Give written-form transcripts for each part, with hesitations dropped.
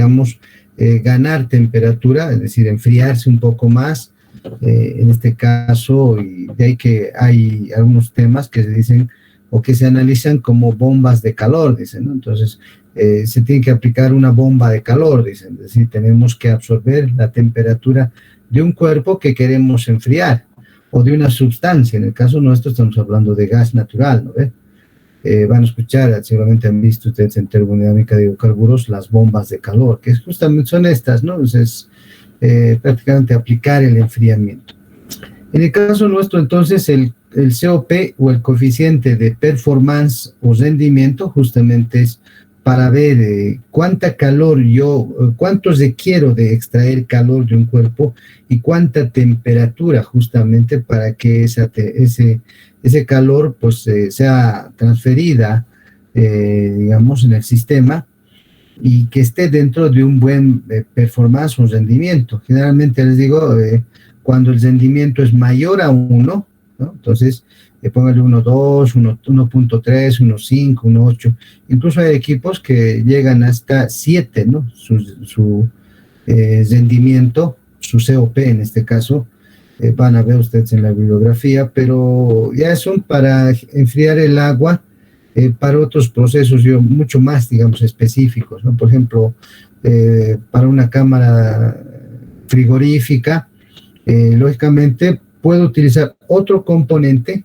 digamos, ganar temperatura, es decir, enfriarse un poco más, en este caso, y de ahí que hay algunos temas que se dicen o que se analizan como bombas de calor, dicen, ¿no? Entonces, se tiene que aplicar una bomba de calor, dicen, es decir, tenemos que absorber la temperatura de un cuerpo que queremos enfriar, o de una sustancia. En el caso nuestro estamos hablando de gas natural, ¿no ve? Van a escuchar, seguramente han visto ustedes en termodinámica de hidrocarburos, las bombas de calor, que justamente son estas, ¿no? Entonces, prácticamente aplicar el enfriamiento. En el caso nuestro, entonces, el COP o el coeficiente de performance o rendimiento justamente es para ver cuánta calor cuánto requiero de extraer calor de un cuerpo y cuánta temperatura justamente para que ese calor pues sea transferida, digamos, en el sistema y que esté dentro de un buen performance o rendimiento. Generalmente les digo, cuando el rendimiento es mayor a 1, ¿no? Entonces, póngale 1.2, 1.3, 1.5, 1.8. Incluso hay equipos que llegan hasta 7, ¿no? Su rendimiento, su COP en este caso, van a ver ustedes en la bibliografía, pero ya son para enfriar el agua, para otros procesos mucho más, digamos, específicos, ¿no? Por ejemplo, para una cámara frigorífica, lógicamente puedo utilizar otro componente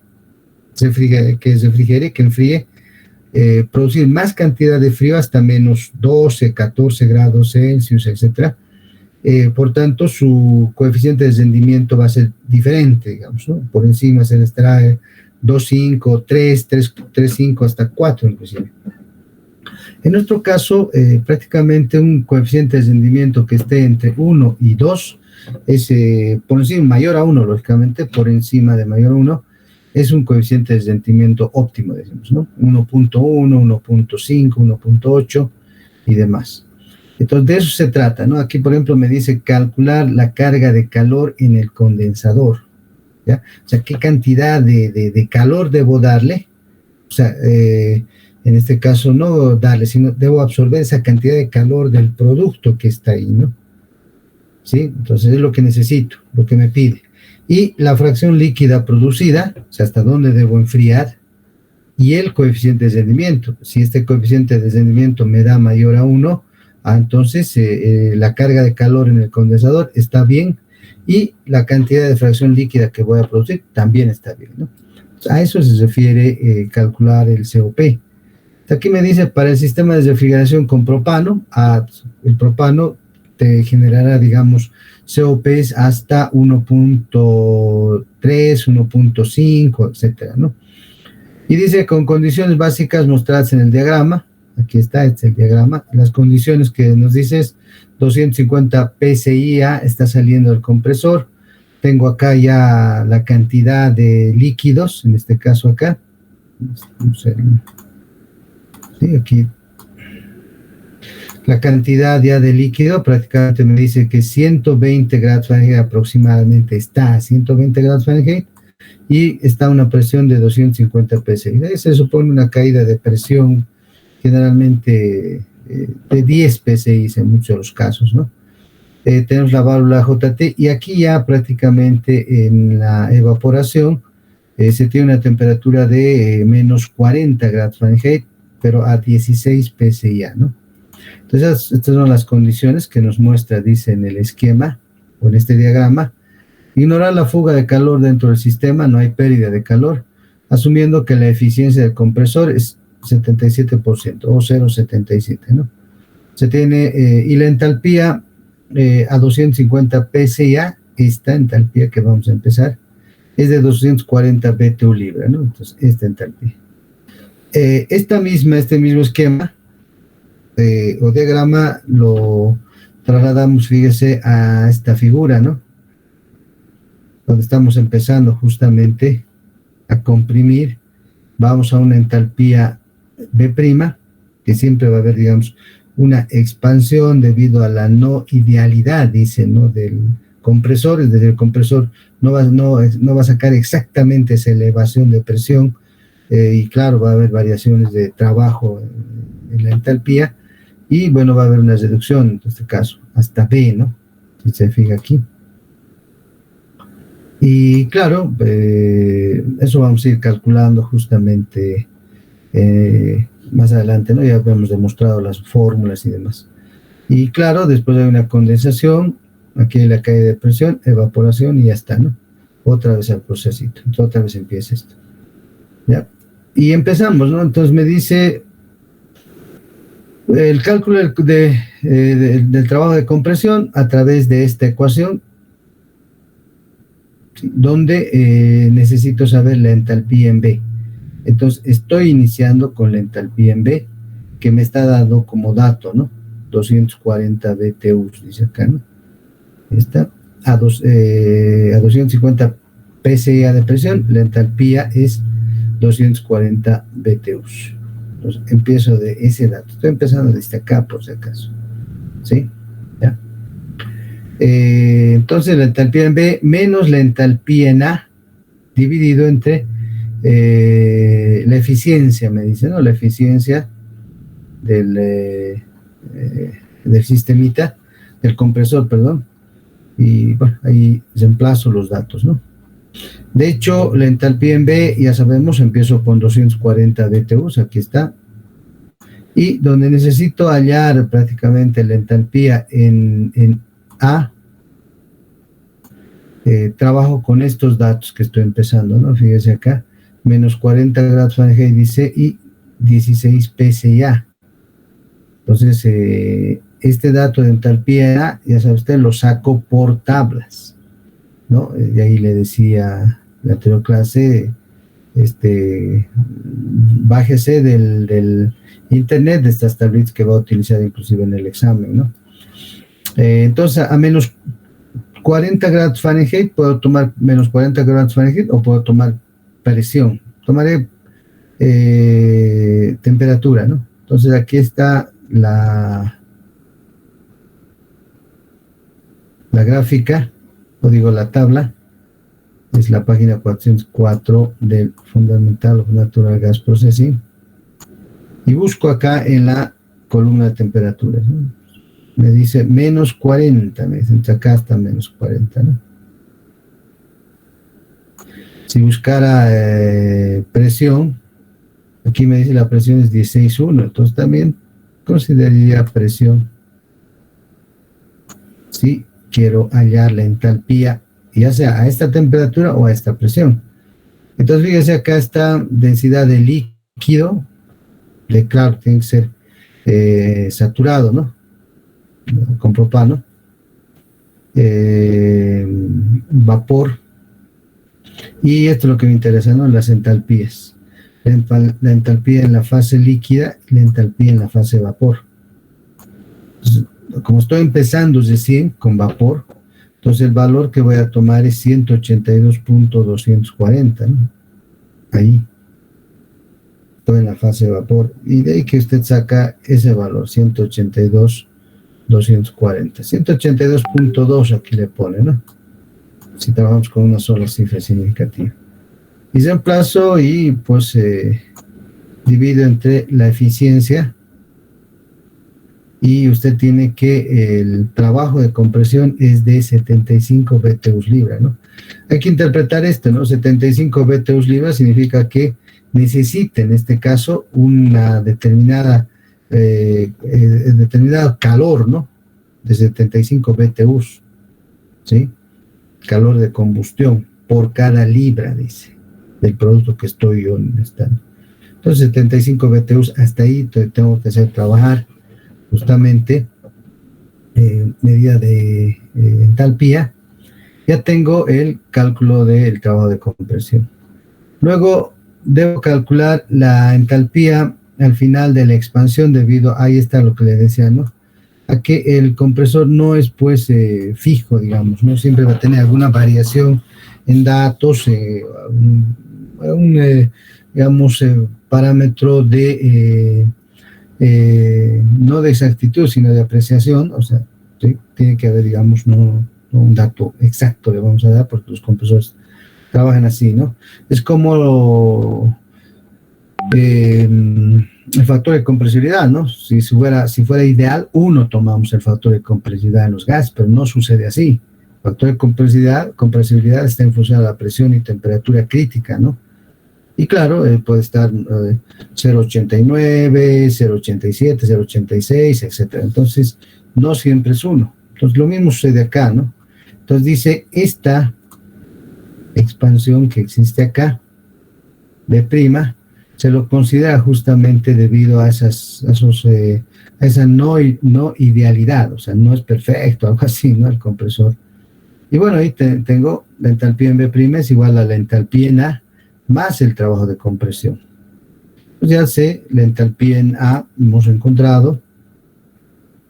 que enfríe, producir más cantidad de frío hasta menos 12, 14 grados Celsius, etcétera. Por tanto, su coeficiente de rendimiento va a ser diferente, digamos, ¿no? Por encima se les trae 2.5, 3.5 hasta 4 inclusive. En nuestro caso, prácticamente un coeficiente de rendimiento que esté entre 1 y 2 es, por encima, mayor a 1, lógicamente, por encima de mayor a 1, es un coeficiente de rendimiento óptimo, decimos, ¿no? 1.1, 1.5, 1.8 y demás. Entonces, de eso se trata, ¿no? Aquí, por ejemplo, me dice calcular la carga de calor en el condensador, ¿ya? O sea, qué cantidad de calor debo darle. O sea, en este caso no darle, sino debo absorber esa cantidad de calor del producto que está ahí, ¿no? ¿Sí? Entonces es lo que necesito, lo que me pide. Y la fracción líquida producida, o sea, hasta dónde debo enfriar, y el coeficiente de rendimiento. Si este coeficiente de rendimiento me da mayor a 1, entonces la carga de calor en el condensador está bien y la cantidad de fracción líquida que voy a producir también está bien, ¿no? A eso se refiere calcular el COP. Aquí me dice, para el sistema de refrigeración con propano, el propano te generará, digamos, COPs hasta 1.3, 1.5, etcétera, ¿no? Y dice, con condiciones básicas mostradas en el diagrama, aquí está, este es el diagrama, las condiciones que nos dice es 250 PSI está saliendo del compresor, tengo acá ya la cantidad de líquidos, en este caso acá, sí, aquí, la cantidad ya de líquido prácticamente me dice que 120 grados Fahrenheit aproximadamente está a 120 grados Fahrenheit y está a una presión de 250 PSI. Se supone una caída de presión generalmente de 10 PSI en muchos de los casos, ¿no? Tenemos la válvula JT y aquí ya prácticamente en la evaporación se tiene una temperatura de menos 40 grados Fahrenheit, pero a 16 PSI, ¿no? Entonces, estas son las condiciones que nos muestra, dice en el esquema o en este diagrama. Ignorar la fuga de calor dentro del sistema, no hay pérdida de calor, asumiendo que la eficiencia del compresor es 77% o 0,77, ¿no? Se tiene, y la entalpía a 250 PSI, esta entalpía que vamos a empezar, es de 240 BTU libre, ¿no? Entonces, esta entalpía. Este mismo esquema o diagrama lo trasladamos, fíjese, a esta figura, ¿no? Donde estamos empezando justamente a comprimir, vamos a una entalpía B', que siempre va a haber, digamos, una expansión debido a la no idealidad, dice, ¿no?, del compresor. Es decir, el compresor no va a sacar exactamente esa elevación de presión, y claro, va a haber variaciones de trabajo en la entalpía, y bueno, va a haber una reducción en este caso, hasta B, ¿no? Si se fija aquí. Y claro, eso vamos a ir calculando justamente más adelante, ¿no? Ya hemos demostrado las fórmulas y demás. Y claro, después hay una condensación, aquí hay la caída de presión, evaporación y ya está, ¿no? Otra vez al procesito, entonces otra vez empieza esto, ¿ya? Y empezamos, ¿no? Entonces me dice el cálculo del trabajo de compresión a través de esta ecuación, ¿sí? Donde necesito saber la entalpía en B. Entonces estoy iniciando con la entalpía en B, que me está dando como dato, ¿no? 240 BTU, dice acá, ¿no? Está a 250 PSI de presión, la entalpía es 240 BTU. Entonces empiezo de ese dato, estoy empezando desde acá por si acaso, ¿sí? ¿Ya? Entonces la entalpía en B menos la entalpía en A dividido entre la eficiencia, me dice, ¿no? La eficiencia del sistemita, del compresor, perdón. Y bueno, ahí reemplazo los datos, ¿no? De hecho, la entalpía en B, ya sabemos, empiezo con 240 BTUs, aquí está. Y donde necesito hallar prácticamente la entalpía en A, trabajo con estos datos que estoy empezando, ¿no? Fíjese acá, menos 40 grados Fahrenheit dice y 16 PSI. Entonces, este dato de entalpía A, ya sabe usted, lo saco por tablas, ¿no? De ahí le decía la anterior clase, bájese del internet de estas tablitas que va a utilizar inclusive en el examen, ¿no? Entonces, a menos 40 grados Fahrenheit, puedo tomar menos 40 grados Fahrenheit o puedo tomar presión. Tomaré temperatura, ¿no? Entonces, aquí está la gráfica, o digo la tabla, es la página 404 del Fundamental of Natural Gas Processing, y busco acá en la columna de temperaturas, ¿no? Me dice menos 40, me dicen, acá está menos 40, ¿no? Si buscara presión, aquí me dice la presión es 16.1, entonces también consideraría presión si quiero hallar la entalpía, ya sea a esta temperatura o a esta presión. Entonces fíjese, acá está densidad de líquido, claro, tiene que ser saturado, ¿no? Con propano, vapor, y esto es lo que me interesa, ¿no? Las entalpías, la entalpía en la fase líquida y la entalpía en la fase vapor. Entonces, como estoy empezando recién con vapor, entonces el valor que voy a tomar es 182.240, ¿no? Ahí estoy en la fase de vapor, y de ahí que usted saca ese valor, 182.240, 182.2 aquí le pone, ¿no? Si trabajamos con una sola cifra significativa. Y reemplazo y pues divido entre la eficiencia, y usted tiene que el trabajo de compresión es de 75 BTUs libra, ¿no? Hay que interpretar esto, ¿no? 75 BTUs libra significa que necesita en este caso una determinado calor, ¿no? De 75 BTUs, ¿sí? Calor de combustión por cada libra, dice, del producto que estoy yo necesitando. Entonces 75 BTUs, hasta ahí tengo que hacer trabajar justamente medida de entalpía. Ya tengo el cálculo del trabajo de compresión. Luego debo calcular la entalpía al final de la expansión, debido, ahí está lo que le decía, ¿no? A que el compresor no es pues fijo, digamos, ¿no? Siempre va a tener alguna variación en datos, digamos, parámetro de no de exactitud, sino de apreciación, o sea, ¿sí? Tiene que haber, digamos, no un dato exacto le vamos a dar, porque los compresores trabajan así, ¿no? Es como el factor de compresibilidad, ¿no? Si fuera ideal, uno tomamos el factor de compresibilidad en los gases, pero no sucede así. El factor de compresibilidad está en función de la presión y temperatura crítica, ¿no? Y claro, puede estar 0,89, 0,87, 0,86, etcétera. Entonces, no siempre es uno. Entonces, lo mismo sucede acá, ¿no? Entonces, dice, esta expansión que existe acá, B', se lo considera justamente debido a esa no idealidad, o sea, no es perfecto, algo así, ¿no? El compresor. Y bueno, ahí tengo la entalpía en B' es igual a la entalpía en A más el trabajo de compresión. Pues ya sé, la entalpía en A hemos encontrado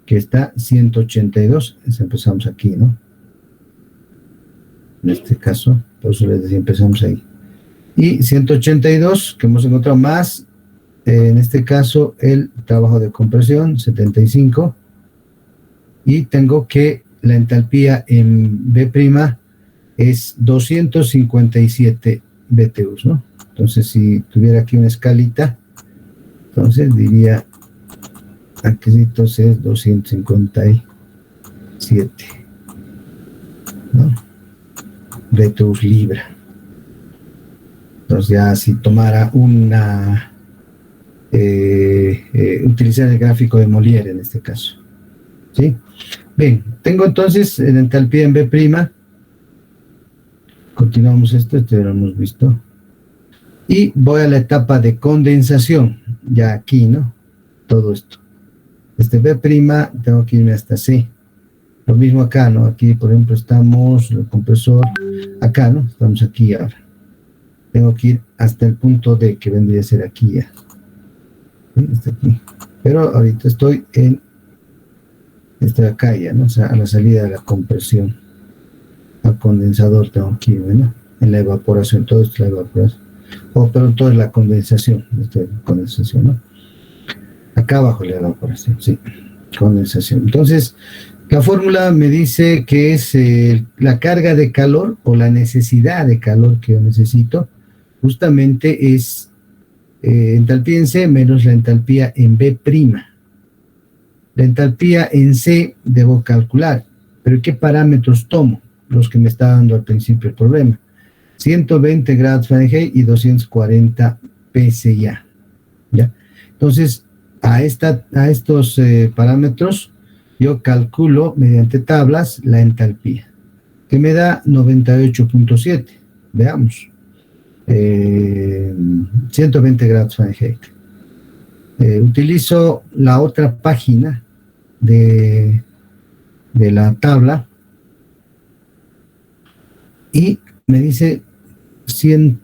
que está 182, empezamos aquí, ¿no? En este caso, por eso les decía, empezamos ahí. Y 182, que hemos encontrado más, en este caso, el trabajo de compresión, 75, y tengo que la entalpía en B' es 257 BTUs, ¿no? Entonces, si tuviera aquí una escalita, entonces diría, aquí entonces 257, ¿no? BTUs libra. Entonces ya si tomara utilizar el gráfico de Molière en este caso, ¿sí? Bien, tengo entonces la entalpía en B', continuamos esto ya lo hemos visto, y voy a la etapa de condensación, ya aquí, ¿no? Todo esto, B', tengo que irme hasta C, lo mismo acá, ¿no? Aquí, por ejemplo, estamos, el compresor, acá, ¿no? Estamos aquí ahora. Tengo que ir hasta el punto D, que vendría a ser aquí ya. ¿Sí? Está aquí. Pero ahorita estoy acá ya, ¿no? O sea, a la salida de la compresión. Al condensador tengo que irme, ¿no? En la evaporación, todo esto es la evaporación. Pero todo es la condensación. Esto es la condensación, ¿no? Acá abajo la evaporación, sí. Condensación. Entonces, la fórmula me dice que es la carga de calor o la necesidad de calor que yo necesito. Justamente es entalpía en C menos la entalpía en B'. La entalpía en C debo calcular, pero ¿qué parámetros tomo? Los que me está dando al principio el problema. 120 grados Fahrenheit y 240 PSI. ¿Ya? Entonces, a estos parámetros, yo calculo mediante tablas la entalpía, que me da 98.7. Veamos. 120 grados Fahrenheit. Utilizo la otra página de la tabla y me dice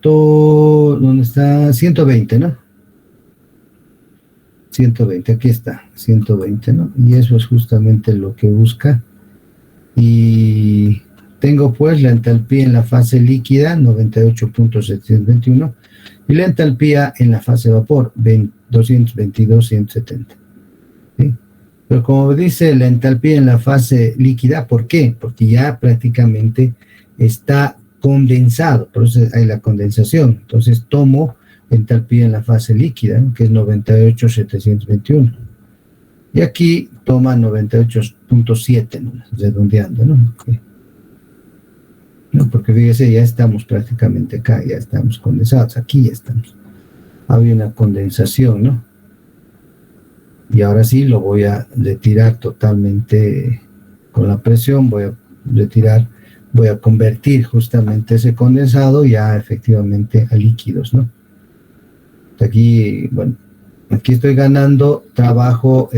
¿dónde está? 120, ¿no? 120, aquí está, 120, ¿no? Y eso es justamente lo que busca. Y tengo pues la entalpía en la fase líquida, 98.721, y la entalpía en la fase vapor, 222.170. ¿Sí? Pero como dice la entalpía en la fase líquida, ¿por qué? Porque ya prácticamente está condensado, por eso hay la condensación. Entonces tomo entalpía en la fase líquida, ¿no? Que es 98.721. Y aquí toma 98.7, ¿no? Redondeando, ¿no? Okay. No, porque fíjese, ya estamos prácticamente acá, ya estamos condensados, aquí ya estamos. Había una condensación, ¿no? Y ahora sí lo voy a retirar totalmente con la presión, voy a retirar, voy a convertir justamente ese condensado ya efectivamente a líquidos, ¿no? Aquí, bueno, aquí estoy ganando trabajo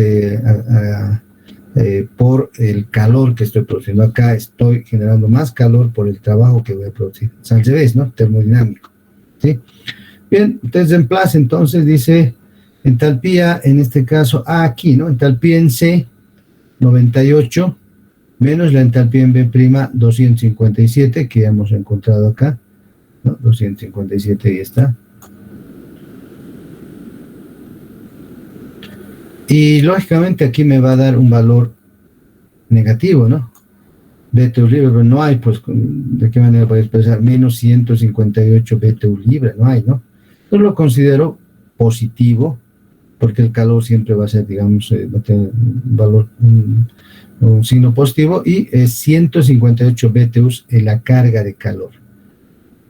por el calor que estoy produciendo. Acá estoy generando más calor por el trabajo que voy a producir. Es al revés, ¿no? Termodinámico, ¿sí? Bien, entonces en place, entonces dice entalpía, en este caso, aquí, ¿no? Entalpía en C, 98, menos la entalpía en B', 257, que ya hemos encontrado acá, ¿no? 257, y está. Y lógicamente aquí me va a dar un valor negativo, ¿no? BTU libre, pero no hay, pues, ¿de qué manera voy a expresar? Menos 158 BTU libre, no hay, ¿no? Yo lo considero positivo porque el calor siempre va a ser, digamos, va a tener un valor, un signo positivo, y es 158 BTUs en la carga de calor,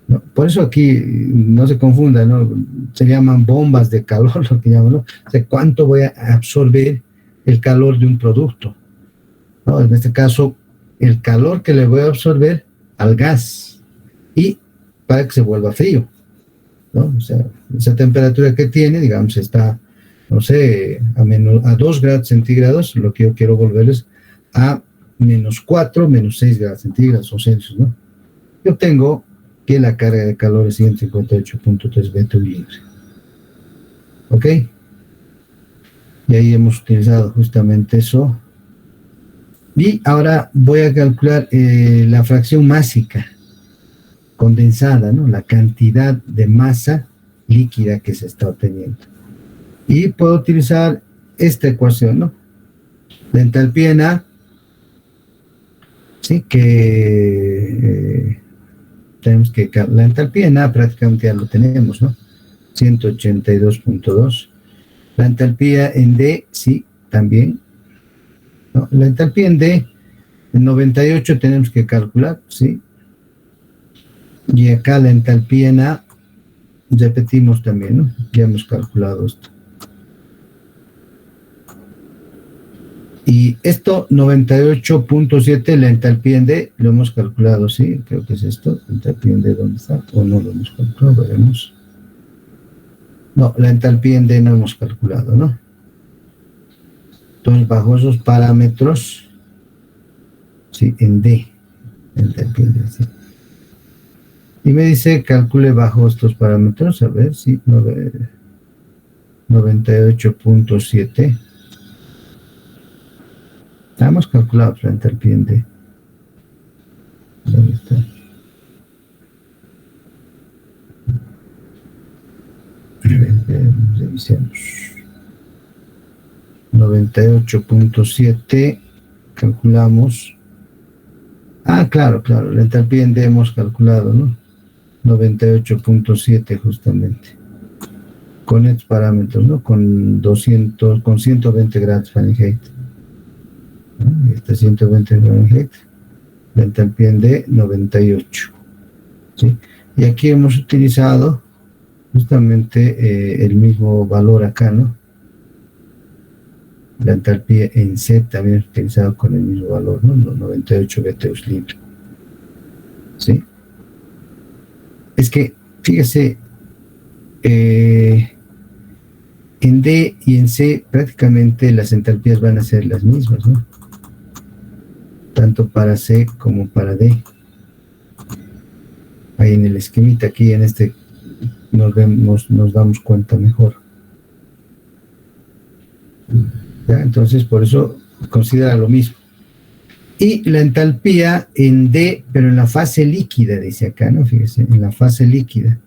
¿no? Por eso aquí no se confunda, ¿no? Se llaman bombas de calor, lo que llaman, ¿no? O sea, ¿cuánto voy a absorber el calor de un producto? ¿No? En este caso, el calor que le voy a absorber al gas, y para que se vuelva frío, ¿no? O sea, esa temperatura que tiene, digamos, está, no sé, a 2 grados centígrados, lo que yo quiero volverles a -4, -6 grados centígrados o Celsius, ¿no? Yo tengo que la carga de calor es 158.3 BTU libre. ¿Ok? Y ahí hemos utilizado justamente eso. Y ahora voy a calcular la fracción másica condensada, ¿no? La cantidad de masa líquida que se está obteniendo. Y puedo utilizar esta ecuación, ¿no? La entalpía en A, ¿sí? Que tenemos que, la entalpía en A prácticamente ya lo tenemos, ¿no? 182.2. La entalpía en D, sí, también, ¿no? La entalpía en D, en 98 tenemos que calcular, ¿sí? Y acá la entalpía en A, repetimos también, ¿no? Ya hemos calculado esto. Y esto, 98.7, la entalpía en D, lo hemos calculado, ¿sí? Creo que es esto, la entalpía en D, ¿dónde está? O no lo hemos calculado, veremos. No, la entalpía en D no hemos calculado, ¿no? Entonces, bajo esos parámetros, sí, en D, entalpía en D, sí. Y me dice, calcule bajo estos parámetros, a ver, sí, 98.7. Hemos calculado la entalpía en D. ¿Dónde está? Revisemos. 98.7, calculamos. Ah, claro, la entalpía en D hemos calculado, ¿no? 98.7 justamente. Con estos parámetros, ¿no? Con 120 grados Fahrenheit. Este 120 Fahrenheit, la entalpía en D 98, ¿sí? Y aquí hemos utilizado justamente el mismo valor acá, ¿no? La entalpía en C también es utilizado con el mismo valor, ¿no? 98 BTUs libre, ¿sí? Es que, fíjese, en D y en C prácticamente las entalpías van a ser las mismas, ¿no? Tanto para C como para D. Ahí en el esquemita, aquí en este, nos damos cuenta mejor. ¿Ya? Entonces, por eso considera lo mismo. Y la entalpía en D, pero en la fase líquida, dice acá, ¿no? Fíjese, en la fase líquida.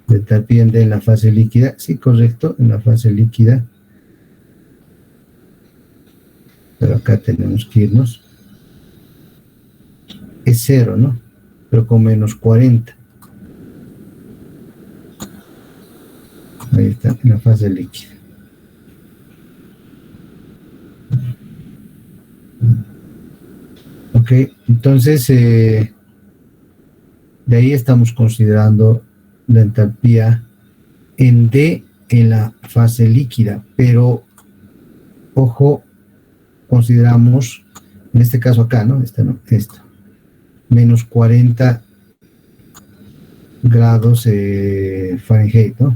La entalpía en D en la fase líquida, sí, correcto, en la fase líquida. Pero acá tenemos que irnos. Es 0, ¿no? Pero con -40. Ahí está, en la fase líquida. Ok, entonces, de ahí estamos considerando la entalpía en D en la fase líquida, pero, ojo, consideramos, en este caso acá, ¿no? Esto, -40 grados Fahrenheit, ¿no?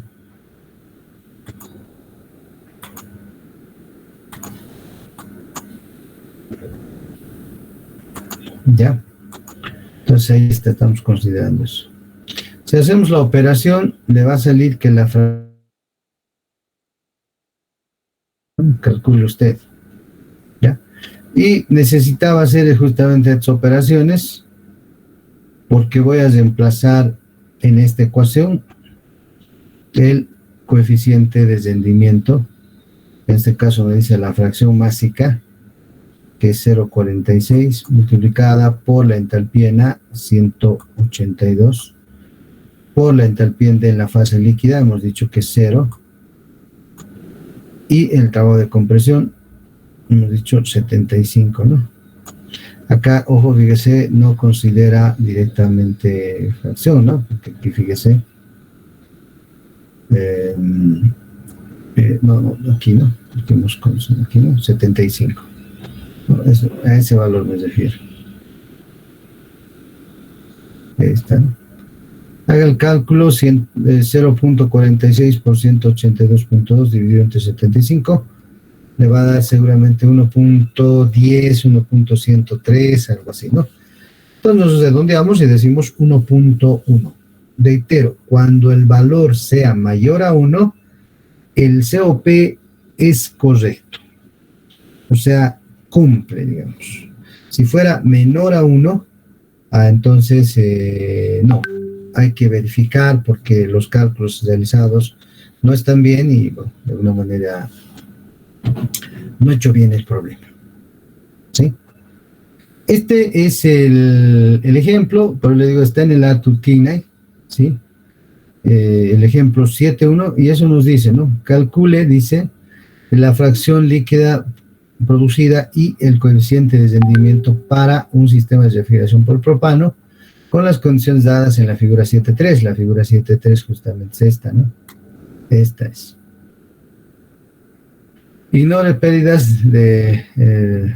Ya. Entonces ahí estamos considerando eso. Si hacemos la operación, le va a salir que la fracción, calcule usted, ¿ya? Y necesitaba hacer justamente estas operaciones porque voy a reemplazar en esta ecuación el coeficiente de rendimiento. En este caso me dice la fracción másica, que es 0,46, multiplicada por la entalpía en A, 182, por la entalpía en D en la fase líquida, hemos dicho que es 0, y el trabajo de compresión, hemos dicho 75, ¿no? Acá, ojo, fíjese, no considera directamente fracción, ¿no? Porque aquí, fíjese, no, aquí no, aquí no, 75. No, eso, a ese valor me refiero. Ahí está, ¿no? Haga el cálculo, 0.46 por 182.2 dividido entre 75, le va a dar seguramente 1.10, 1.103, algo así, ¿no? Entonces nos redondeamos y decimos 1.1. Reitero, cuando el valor sea mayor a 1, el COP es correcto. O sea, cumple, digamos. Si fuera menor a 1, entonces no. Hay que verificar porque los cálculos realizados no están bien y, bueno, de alguna manera no he hecho bien el problema. ¿Sí? Este es el ejemplo, pero le digo, está en el Arthur Kinney, ¿sí? El ejemplo 7.1, y eso nos dice, ¿no? Calcule, dice, la fracción líquida producida y el coeficiente de rendimiento para un sistema de refrigeración por propano con las condiciones dadas en la figura 7.3. La figura 7.3 justamente es esta, ¿no? Esta es. Ignore pérdidas en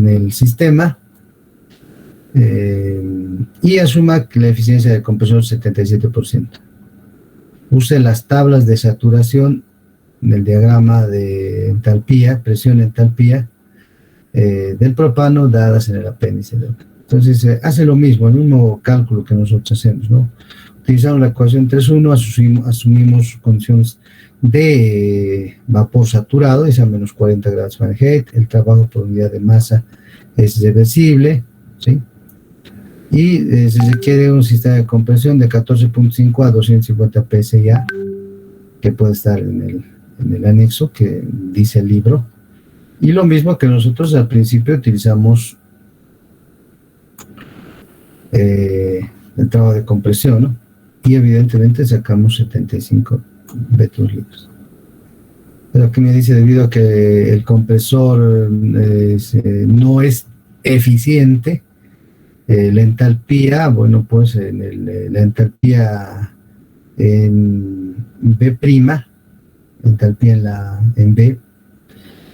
el sistema y asuma que la eficiencia del compresor es 77%. Use las tablas de saturación del diagrama de entalpía, presión entalpía del propano dadas en el apéndice. Entonces hace lo mismo, el mismo cálculo que nosotros hacemos, ¿no? Utilizamos la ecuación 3.1, asumimos condiciones de vapor saturado, es a menos 40 grados Fahrenheit, el trabajo por unidad de masa es reversible, ¿sí? Y se requiere un sistema de compresión de 14.5 a 250 PSI, que puede estar en el anexo que dice el libro. Y lo mismo que nosotros al principio utilizamos el trabajo de compresión, ¿no? Y evidentemente sacamos 75 metros libres. Pero aquí me dice, debido a que el compresor no es eficiente, la entalpía, bueno, pues la entalpía en B', entalpía en B,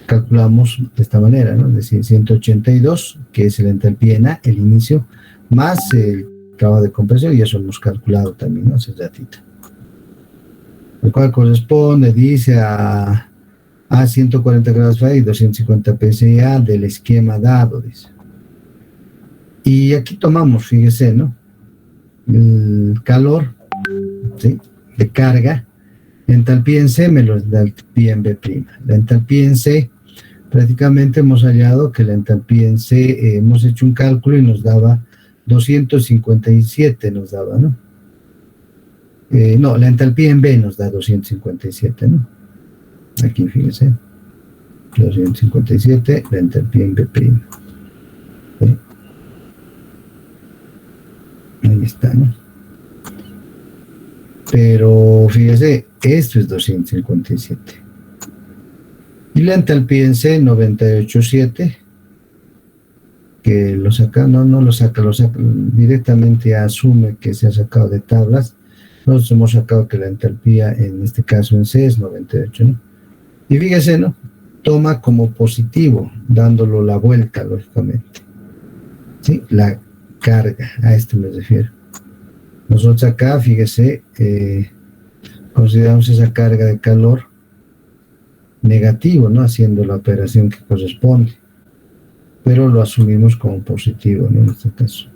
calculamos de esta manera, ¿no? Es decir, 182, que es la entalpía en A, el inicio, más el trabajo de compresión, y eso hemos calculado también, ¿no? Hace ratito. El cual corresponde, dice, a 140 grados Fahrenheit y 250 PSI del esquema dado, dice. Y aquí tomamos, fíjese, ¿no? El calor, ¿sí? De carga, entalpía en C menos la entalpía en B'. La entalpía en C, prácticamente hemos hallado que la entalpía en C, hemos hecho un cálculo y nos daba 257, nos daba, ¿no? No, la entalpía en B nos da 257, ¿no? Aquí, fíjese, 257, la entalpía en B'. ¿Sí? Ahí está, ¿no? Pero fíjese, esto es 257. Y la entalpía en C, 98.7, que lo saca, no lo saca, directamente asume que se ha sacado de tablas. Nosotros hemos sacado que la entalpía, en este caso en C, es 98, ¿no? Y fíjese, ¿no? Toma como positivo, dándolo la vuelta, lógicamente. ¿Sí? La carga, a esto me refiero. Nosotros acá, fíjese, consideramos esa carga de calor negativo, ¿no? Haciendo la operación que corresponde. Pero lo asumimos como positivo, ¿no? En este caso.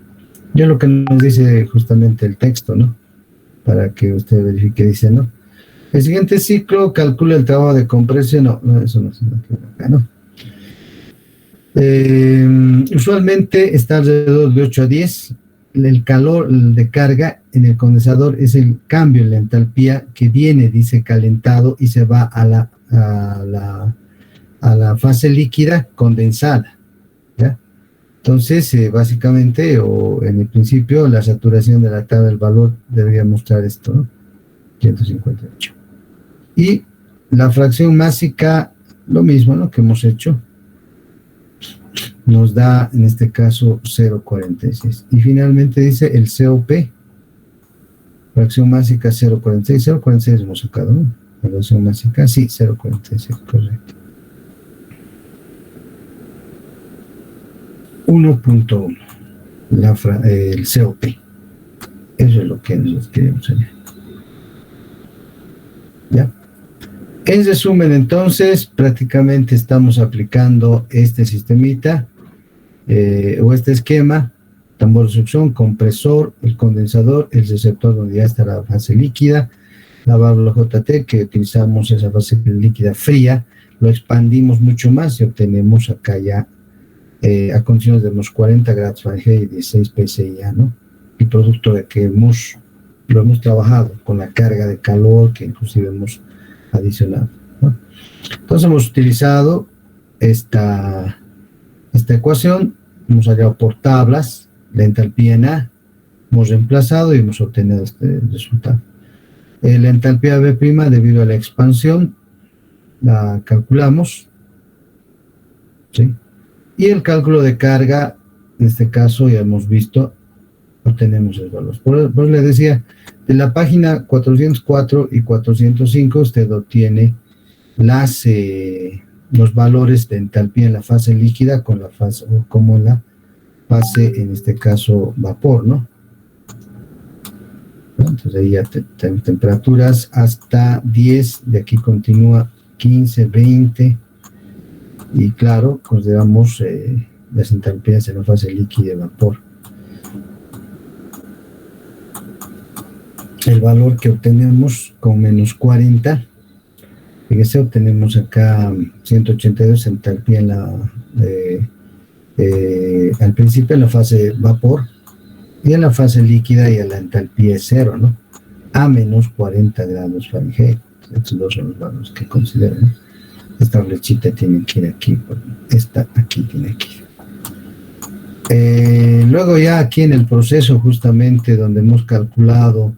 Yo lo que nos dice justamente el texto, ¿no? Para que usted verifique, dice, ¿no? El siguiente ciclo calcula el trabajo de compresión. No, eso no se me acá, ¿no? Usualmente está alrededor de 8 a 10. El calor de carga en el condensador es el cambio en la entalpía que viene, dice, calentado y se va a la fase líquida condensada, ¿ya? Entonces, básicamente, o en el principio, la saturación de la tabla del valor debería mostrar esto, ¿no? 158. Y La fracción másica, lo mismo, ¿no?, que hemos hecho, nos da en este caso 0,46. Y finalmente dice el COP, fracción másica 0,46. 0,46 hemos sacado, ¿no? La fracción másica, sí, 0,46, correcto. 1.1, el COP. Eso es lo que nosotros queremos saber. ¿Ya? En resumen, entonces, prácticamente estamos aplicando este sistemita, o este esquema: tambor de succión, compresor, el condensador, el receptor donde ya está la fase líquida, la válvula JT, que utilizamos esa fase líquida fría, lo expandimos mucho más y obtenemos acá ya a condiciones de unos 40 grados Fahrenheit y 16 PSI, ¿no? Y producto de que lo hemos trabajado con la carga de calor que inclusive hemos adicionado, ¿no? Entonces hemos utilizado esta ecuación, hemos hallado por tablas la entalpía en A, hemos reemplazado y hemos obtenido este resultado. La entalpía B' debido a la expansión la calculamos, ¿sí? Y el cálculo de carga, en este caso ya hemos visto, obtenemos el valor. Por eso les decía, de la página 404 y 405 usted obtiene los valores de entalpía en la fase líquida con la fase, o como en la fase, en este caso, vapor, ¿no? Entonces ahí ya tenemos temperaturas hasta 10, de aquí continúa 15, 20, y claro, consideramos las entalpías en la fase líquida y vapor. El valor que obtenemos con menos 40, fíjese, obtenemos acá 182 entalpía en al principio en la fase vapor, y en la fase líquida ya la entalpía es 0, ¿no? A menos 40 grados Fahrenheit. Estos dos son los valores que consideran, ¿no? Esta flechita tiene que ir aquí, esta aquí tiene que ir. Luego ya aquí en el proceso, justamente donde hemos calculado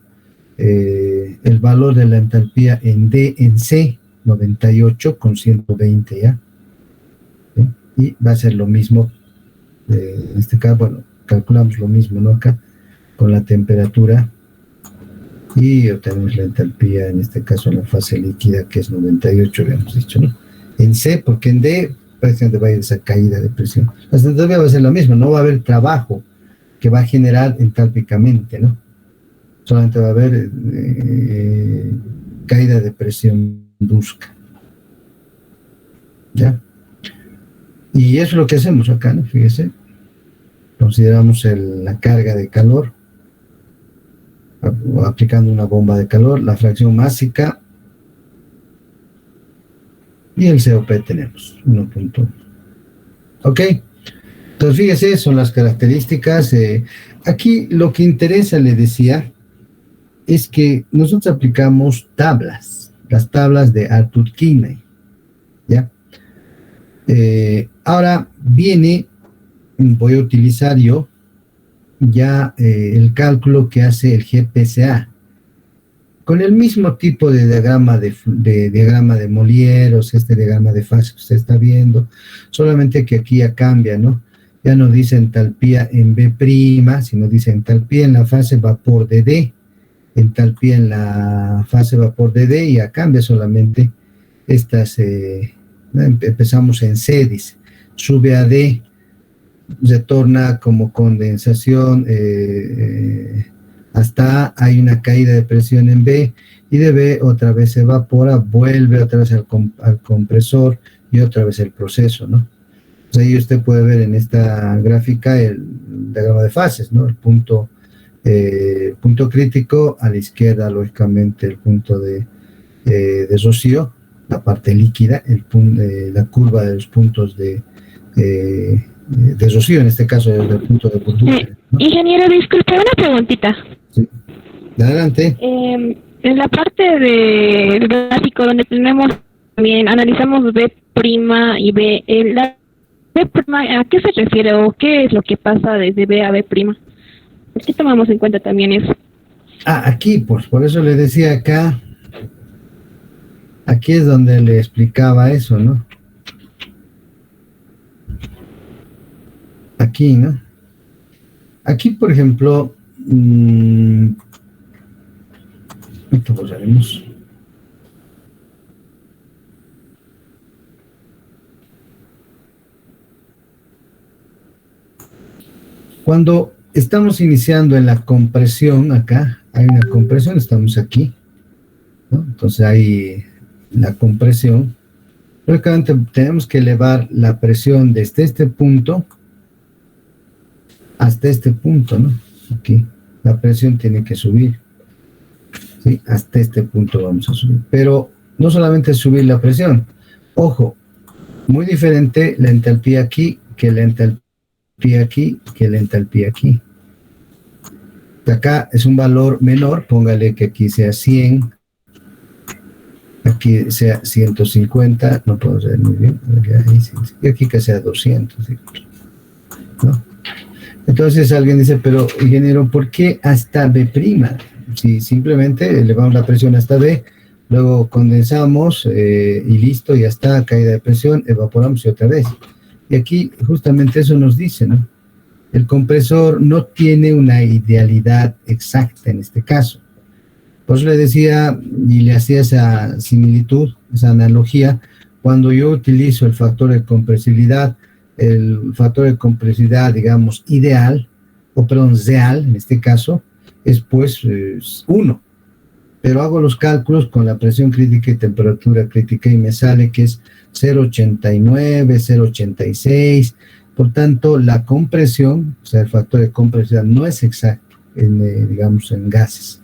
el valor de la entalpía en C, 98 con 120 ya, ¿sí? Y va a ser lo mismo, en este caso, bueno, calculamos lo mismo, ¿no?, acá, con la temperatura, y obtenemos la entalpía, en este caso en la fase líquida, que es 98, habíamos dicho, ¿no? En C, porque en D prácticamente va a ir esa caída de presión. La entalpía va a ser lo mismo, no va a haber trabajo que va a generar entálpicamente, ¿no? Solamente va a haber caída de presión brusca. ¿Ya? Y eso es lo que hacemos acá, ¿no? Fíjese. Consideramos la carga de calor, aplicando una bomba de calor, la fracción másica, y el COP tenemos 1.1. ¿Ok? Entonces, fíjese, son las características. Aquí lo que interesa, le decía, es que nosotros aplicamos tablas, las tablas de Arthur Kinney, ¿ya? Ahora voy a utilizar yo ya el cálculo que hace el GPCA, con el mismo tipo de diagrama diagrama de Molière, o sea, este diagrama de fase que usted está viendo, solamente que aquí ya cambia, ¿no? Ya no dice entalpía en B', sino dice entalpía en la fase vapor de D, entalpía en la fase vapor de D, y ya cambia solamente estas, empezamos en C, dice, sube a D, retorna como condensación, hasta A, hay una caída de presión en B, y de B otra vez se evapora, vuelve otra vez al compresor, y otra vez el proceso, ¿no? Entonces ahí usted puede ver en esta gráfica el diagrama de fases, ¿no? El punto crítico, a la izquierda, lógicamente, el punto de rocío, la parte líquida, la curva de los puntos de rocío, en este caso desde el punto de burbuja, ¿no? Ingeniero, disculpe, una preguntita. Sí. Adelante. En la parte del gráfico donde tenemos también, analizamos B' y B, la B', ¿a qué se refiere o qué es lo que pasa desde B a B'? ¿Por qué tomamos en cuenta también eso? Aquí, pues, por eso le decía acá, Aquí es donde le explicaba eso, ¿no? Aquí, ¿no? Aquí, por ejemplo, esto borraremos. Cuando estamos iniciando en la compresión, acá hay una compresión, estamos aquí, ¿no? Entonces hay la compresión. Lógicamente tenemos que elevar la presión desde este punto hasta este punto, ¿no? Aquí la presión tiene que subir, ¿sí? Hasta este punto vamos a subir. Pero no solamente subir la presión, ojo, muy diferente la entalpía aquí que la entalpía aquí que la entalpía aquí. Acá es un valor menor, póngale que aquí sea 100, aquí sea 150, no puedo ver muy bien, y aquí que sea 200, ¿no? Entonces alguien dice, pero ingeniero, ¿por qué hasta B'? Si simplemente elevamos la presión hasta B, luego condensamos y listo, ya está, caída de presión, evaporamos y otra vez. Y aquí justamente eso nos dice, ¿no? El compresor no tiene una idealidad exacta en este caso. Por eso le decía y le hacía esa similitud, esa analogía, cuando yo utilizo el factor de compresibilidad, digamos, ideal, o perdón, real, en este caso, es pues 1. Pero hago los cálculos con la presión crítica y temperatura crítica y me sale que es 0,89, 0,86. Por tanto, la compresión, o sea, el factor de compresividad no es exacto, digamos, en gases.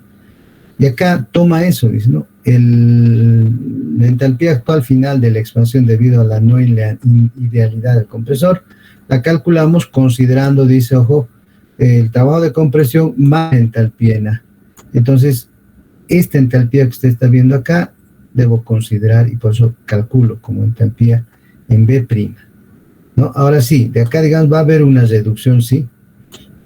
Y acá toma eso, dice, ¿no? La entalpía actual final de la expansión debido a la no idealidad del compresor, la calculamos considerando, dice, ojo, el trabajo de compresión más entalpía. Entonces, esta entalpía que usted está viendo acá, debo considerar y por eso calculo como entalpía en B', ¿no? Ahora sí, de acá, digamos, va a haber una reducción, sí,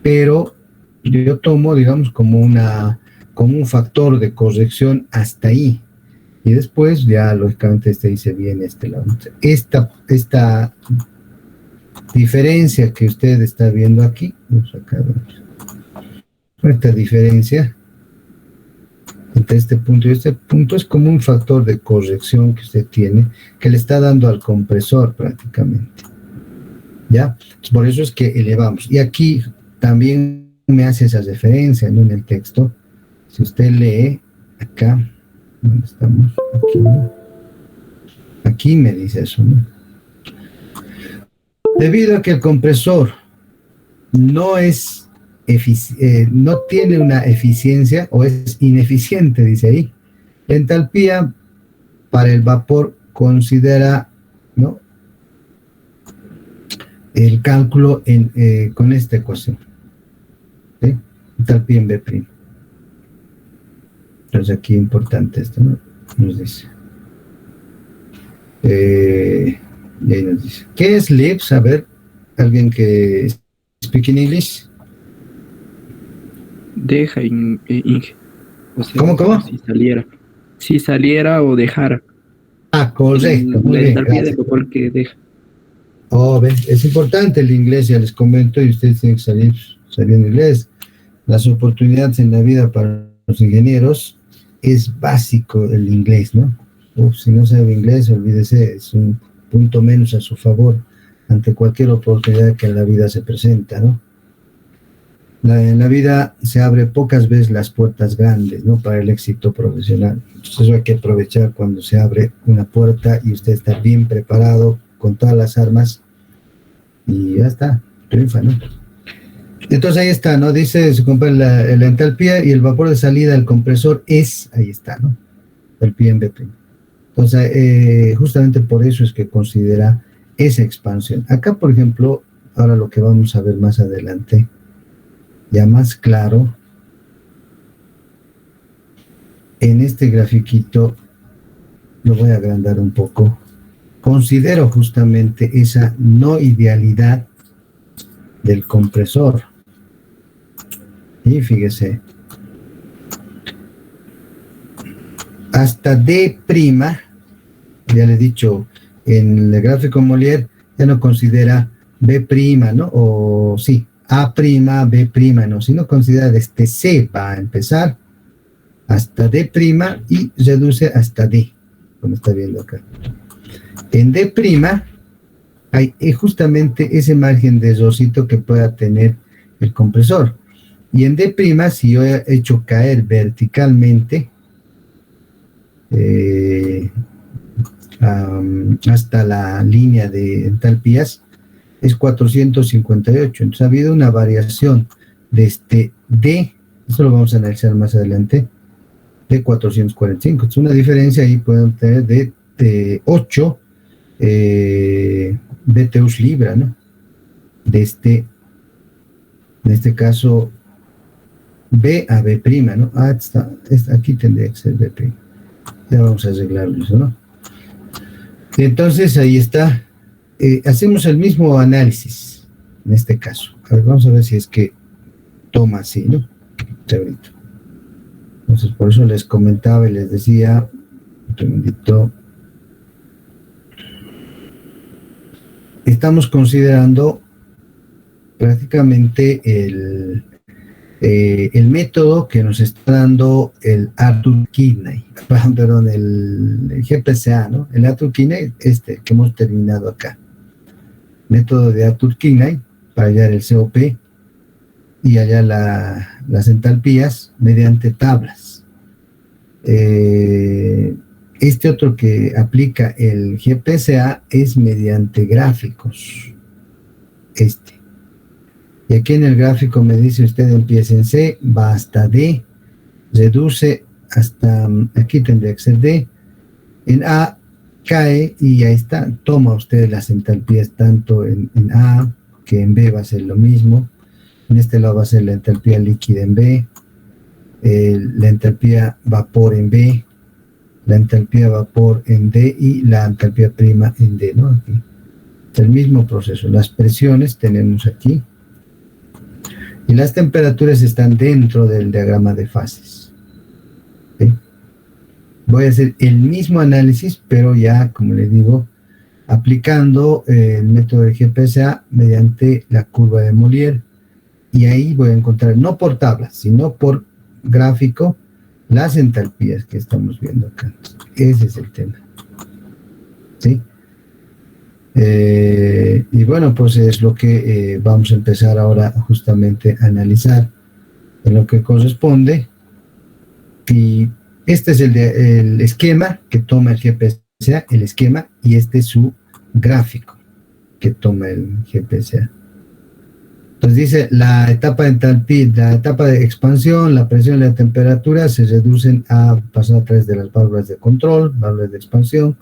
pero yo tomo, digamos, como un factor de corrección hasta ahí. Y después ya, lógicamente, ahí se viene este lado. Esta diferencia que usted está viendo aquí, esta diferencia entre este punto y este punto es como un factor de corrección que usted tiene, que le está dando al compresor prácticamente. ¿Ya? Por eso es que elevamos. Y aquí también me hace esa referencia, ¿no? En el texto. Si usted lee acá, ¿dónde estamos? Aquí, ¿no? Aquí me dice eso, ¿no? Debido a que el compresor no tiene una eficiencia o es ineficiente, dice ahí, la entalpía para el vapor considera, ¿no?, el cálculo con esta ecuación, ¿sí? Entalpía en B'. Entonces aquí importante esto, ¿no? Nos dice. Y ahí nos dice. ¿Qué es LIPS? A ver, alguien que speak in English. Deja, o sea, ¿Cómo? Si saliera o dejara. Ah, correcto, muy La bien, entalpía de gracias. vapor que deja. Oh, ven, es importante el inglés, ya les comento, y ustedes tienen que salir en inglés. Las oportunidades en la vida para los ingenieros es básico el inglés, ¿no? Si no sabe inglés, olvídese, es un punto menos a su favor ante cualquier oportunidad que en la vida se presenta, ¿no? En la vida se abre pocas veces las puertas grandes, ¿no?, para el éxito profesional. Entonces eso hay que aprovechar cuando se abre una puerta y usted está bien preparado con todas las armas y ya está, triunfa, ¿no? Entonces ahí está, ¿no? Dice, se compara la entalpía y el vapor de salida del compresor es, ahí está, ¿no? Entalpía en B'. Entonces, justamente por eso es que considera esa expansión. Acá, por ejemplo, ahora lo que vamos a ver más adelante, ya más claro, en este grafiquito, lo voy a agrandar un poco, considero justamente esa no idealidad del compresor. Y fíjese, hasta D', ya le he dicho, en el gráfico Molière ya no considera B', ¿no? O sí, A', B', ¿no? Sino considera desde C, va a empezar hasta D' y reduce hasta D, como está viendo acá. En D' hay justamente ese margen de errorcito que pueda tener el compresor. Y en D', si yo he hecho caer verticalmente hasta la línea de entalpías, es 458. Entonces ha habido una variación desde D, eso lo vamos a analizar más adelante, de 445. Es una diferencia ahí, pueden tener de 8 BTUs libra, ¿no? En este caso, B a B', ¿no? Aquí tendría que ser B'. Ya vamos a arreglarlo eso, ¿no? Entonces, ahí está. Hacemos el mismo análisis, en este caso. A ver, vamos a ver si es que toma así, ¿no? Ahorita. Entonces, por eso les comentaba y les decía, un segundito. Estamos considerando prácticamente el método que nos está dando el Arthur Kinney, perdón, el GPCA, ¿no? El Arthur Kinney, que hemos terminado acá. Método de Arthur Kinney para hallar el COP y hallar las entalpías mediante tablas. Este otro que aplica el GPCA es mediante gráficos. Y aquí en el gráfico me dice usted empieza en C, va hasta D, reduce hasta, aquí tendría que ser D, en A cae y ahí está, toma usted las entalpías tanto en A, que en B va a ser lo mismo, en este lado va a ser la entalpía líquida en B, la entalpía vapor en B, la entalpía vapor en D y la entalpía prima en D, ¿no? Aquí. Es el mismo proceso. Las presiones tenemos aquí y las temperaturas están dentro del diagrama de fases. ¿Sí? Voy a hacer el mismo análisis, pero ya, como les digo, aplicando el método de GPSA mediante la curva de Molière, y ahí voy a encontrar, no por tablas, sino por gráfico, las entalpías que estamos viendo acá. Ese es el tema. ¿Sí? Y bueno, pues es lo que vamos a empezar ahora justamente a analizar en lo que corresponde. Y este es el esquema que toma el GPSA, el esquema, y este es su gráfico que toma el GPSA. Entonces dice, la etapa de entalpía, la etapa de expansión, la presión y la temperatura se reducen a pasar a través de las válvulas de control, válvulas de expansión.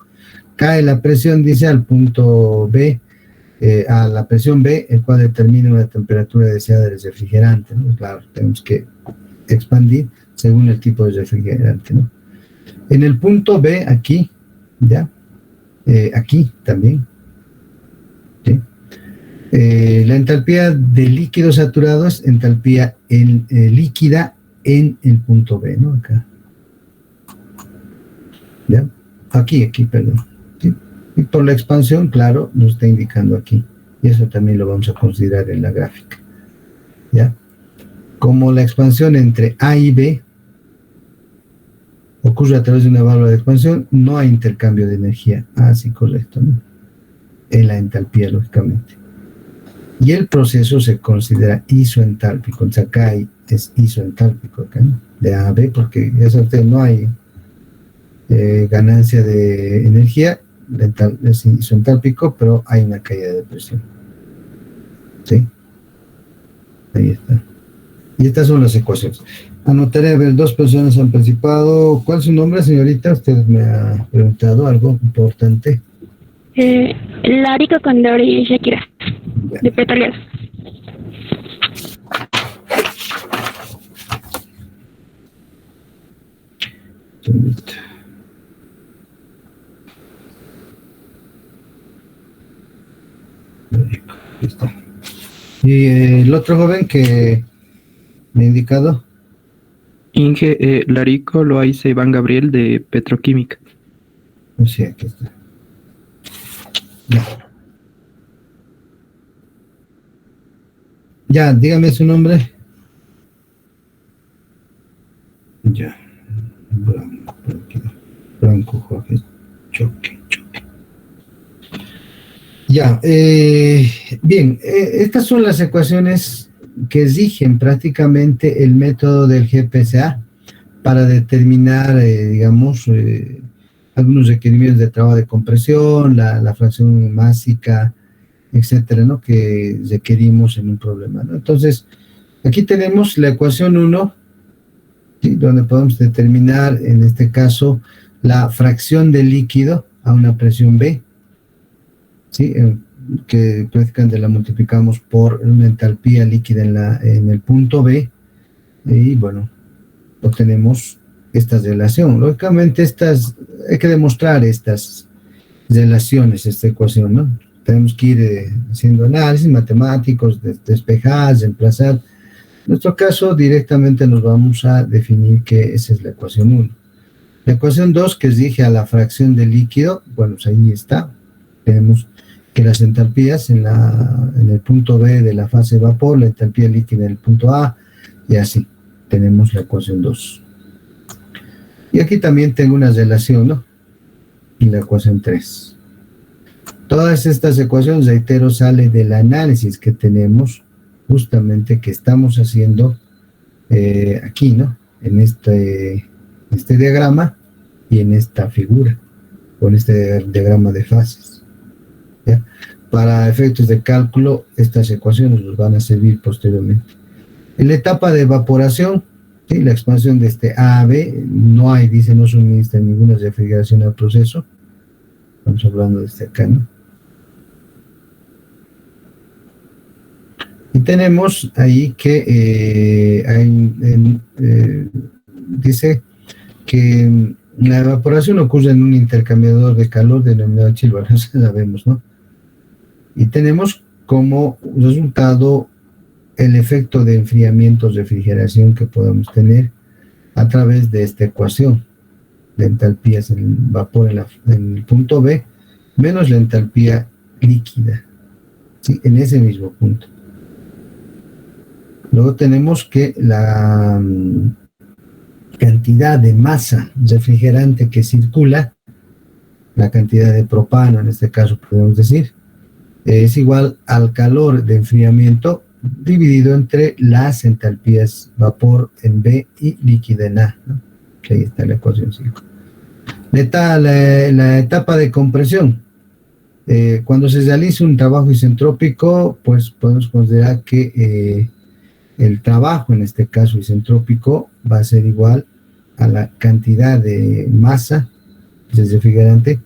Cae la presión, dice, al punto B, a la presión B, el cual determina una temperatura deseada del refrigerante, ¿no? Claro, tenemos que expandir según el tipo de refrigerante, ¿no? En el punto B, aquí, ¿ya? Aquí también, ¿sí? La entalpía de líquidos saturados, entalpía líquida en el punto B, ¿no? Acá. ¿Ya? Aquí, perdón. ¿Sí? Y por la expansión, claro, nos está indicando aquí. Y eso también lo vamos a considerar en la gráfica. ¿Ya? Como la expansión entre A y B ocurre a través de una válvula de expansión, no hay intercambio de energía. Ah, sí, correcto, ¿no? En la entalpía, lógicamente. Y el proceso se considera isoentálpico. Entonces acá es isoentálpico, acá, ¿no? De A a B, porque ya saben ustedes, no hay ganancia de energía, es isoentálpico, pero hay una caída de presión. ¿Sí? Ahí está. Y estas son las ecuaciones. Anotaré, a ver, 2 personas han participado. ¿Cuál es su nombre, señorita? Usted me ha preguntado algo importante. Larico Condori y Shakira, de Petroleros. Y el otro joven que me ha indicado. Inge Larico Loaiza Iván Gabriel de Petroquímica. Sí, aquí está. Ya. Ya, dígame su nombre. Ya. Blanco, por aquí. Blanco Jorge Choque. Ya, bien, estas son las ecuaciones que exigen prácticamente el método del GPSA para determinar, digamos, algunos requerimientos de trabajo de compresión, la fracción másica, etcétera, ¿no? Que requerimos en un problema, ¿no? Entonces, aquí tenemos la ecuación 1, ¿sí? Donde podemos determinar, en este caso, la fracción de líquido a una presión B, ¿sí? Que prácticamente la multiplicamos por una entalpía líquida en el punto B, y bueno, obtenemos esta relación. Lógicamente, hay que demostrar estas relaciones, esta ecuación, ¿no? Tenemos que ir haciendo análisis matemáticos, despejar, reemplazar. En nuestro caso, directamente nos vamos a definir que esa es la ecuación 1. La ecuación 2, que exige a la fracción de líquido, bueno, pues ahí está. Tenemos que las entalpías en el punto B de la fase de vapor, la entalpía líquida en el punto A, y así tenemos la ecuación 2. Y aquí también tengo una relación, ¿no? Y la ecuación 3. Todas estas ecuaciones, reitero, salen del análisis que tenemos, justamente que estamos haciendo aquí, ¿no? En este diagrama y en esta figura, con este diagrama de fases. ¿Ya? Para efectos de cálculo, estas ecuaciones nos van a servir posteriormente. En la etapa de evaporación, ¿sí? La expansión de este A a B, no suministra ninguna refrigeración al proceso. Estamos hablando de este acá, ¿no? Y tenemos ahí que dice que la evaporación ocurre en un intercambiador de calor denominado chill, bueno, eso sabemos, ¿no? Y tenemos como resultado el efecto de enfriamiento, refrigeración que podemos tener a través de esta ecuación de entalpías en el vapor en el punto B menos la entalpía líquida, ¿sí? En ese mismo punto. Luego tenemos que la cantidad de masa refrigerante que circula, la cantidad de propano en este caso podemos decir, es igual al calor de enfriamiento dividido entre las entalpías vapor en B y líquida en A, ¿no? Que ahí está la ecuación 5. La etapa de compresión. Cuando se realiza un trabajo isentrópico, pues podemos considerar que el trabajo, en este caso isentrópico, va a ser igual a la cantidad de masa del refrigerante